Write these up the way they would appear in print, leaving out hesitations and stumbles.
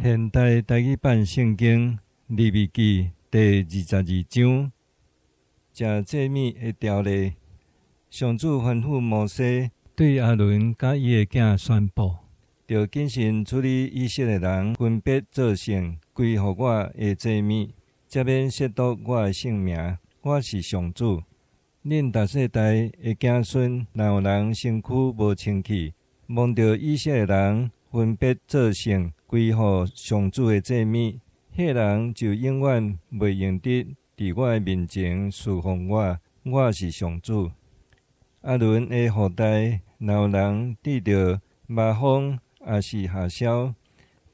现代台语版圣经利未记第22章，食祭米的条例。上主吩咐摩西对阿伦甲伊的囝宣布：着谨慎处理以色列人分别做成归乎我的祭米，才免亵渎我的圣名。我是上主。恁逐世代的子孙，若有人身躯无清气，望着以色列人分别做成归乎上主的祭米，迄人就永远袂用得伫我的面前侍奉我。我是上主。阿伦的后代，若有人得着麻风，也是下潲，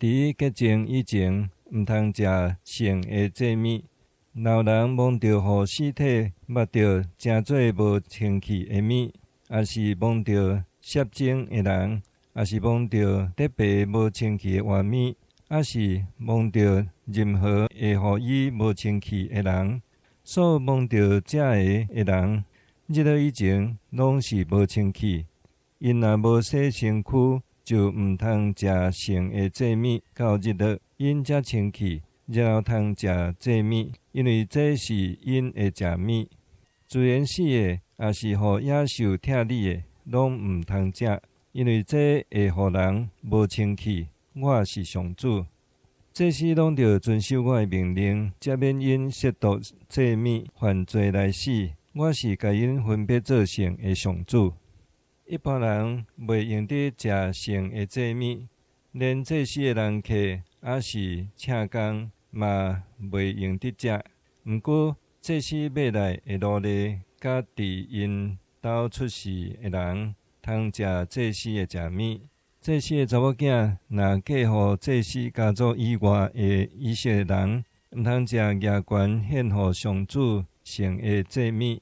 伫洁净以前，毋通食圣的祭米。若有人摸着互尸体摸着诚侪无清气的物，也是摸着摄精的人，也是摸着特别无清气的活物，也是摸着任何会互伊无清气的人，所摸着这个的人，日落以前拢是无清气。因若无洗身躯，就毋通食圣的祭米，到日落因才清气，然后通食祭米，因为这是因会食米。自然死的，也是互野兽拆理的，拢毋通食，因为这会互人无清气。我是上主。这些拢着遵守我的命令，才免因亵渎祭米犯罪来死。我是甲因分别做圣的上主。一般人袂用得食圣的祭米，连祭祀的人客也是请工嘛袂用得食。毋过祭祀买来的奴隶，甲伫因兜出世的人，通食祭祀的食物。祭祀的查某囝，若嫁互祭祀家族以外的以色列人，毋通食牙关献互上主圣的祭物。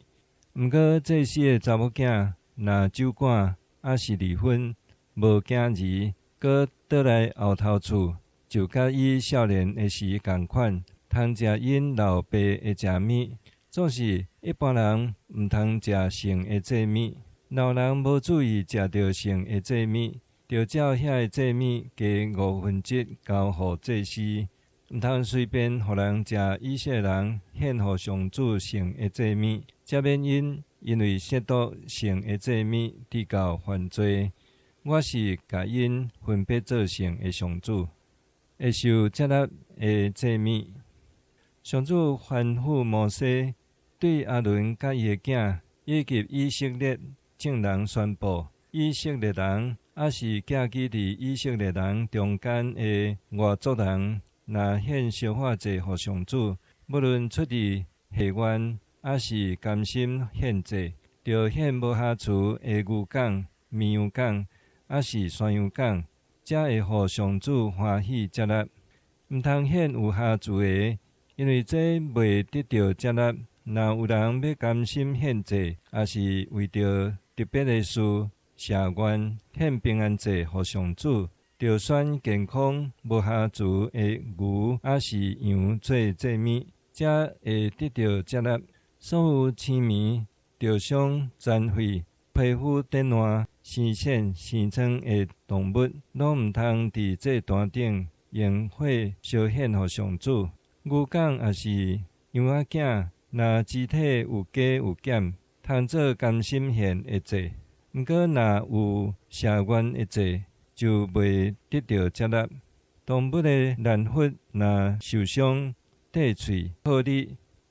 毋过祭祀的查某囝，若酒馆也是离婚，无囝儿，搁倒来后头厝，就甲伊少年的时共款，通食因老爸的食物。总是一般人毋通食圣的祭物。若有人无注意食着圣的祭物，就照遐个祭物加1/5交互祭司。毋通随便互人食以色列人献互上主圣的祭物，才免因为亵渎圣的祭物得到犯罪。我是甲因分别做圣的上主，会受接纳的祭物。上主吩咐摩西对阿伦甲伊的囝以及以色列众人宣布：以色列人也是寄居伫以色列人中间的外族人，若献烧化祭互上主，无论出于下愿，也是甘心献祭，着献无瑕疵的牛犅、绵羊犅，也是山羊犅，才会互上主欢喜接纳。毋通献有瑕疵的，因为这袂得到接纳。若有人要甘心献祭，也是为着特别的事谢愿献平安祭互上主，着选健康无瑕疵的牛也是羊做祭物，才会得到接纳。所有青面、着伤、残废、皮肤变烂、生癣、生疮的动物，拢毋通伫祭坛顶用火烧献互上主。牛犅也是羊仔囝，若肢体有加有减，通做甘心献的祭。毋过若有谢愿的祭，就袂得到接纳。动物的烂骨若受伤、綴喙、破裂，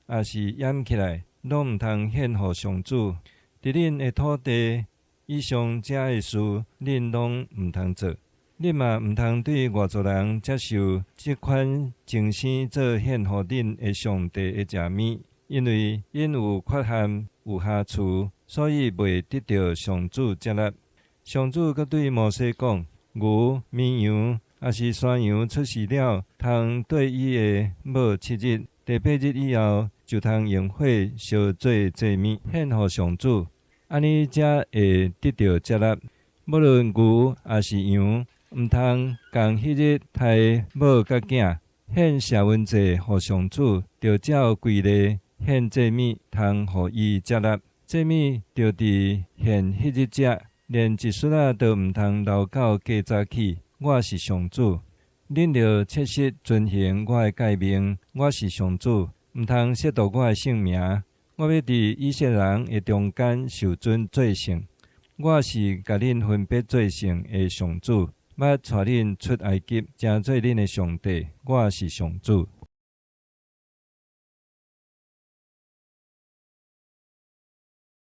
也是掩起来，拢毋通献互上主。伫恁的土地以上这的事，恁拢毋通做。恁嘛毋通对外族人接受即款精生做献互恁的上帝的食物，因为因有缺陷、有瑕疵，所以袂得到上主接纳。上主阁对摩西讲：牛、绵羊也是山羊出世了，通对伊的某7日，第8日以后，就通用火烧做祭物，献互上主。安尼才会得到接纳。无论牛也是羊，毋通共迄日杀某甲囝，献谢愿祭互上主，着照规例献祭物，通互伊接纳。祭物着伫献迄日食，连一屑仔都毋通留到过早起。我是上主。恁着切实遵行我的诫命。我是上主，毋通亵渎我的圣名。我要伫以色列人的中间受尊做圣。我是甲恁分别做圣的上主，要带恁出埃及，成做恁的上帝。我是上主。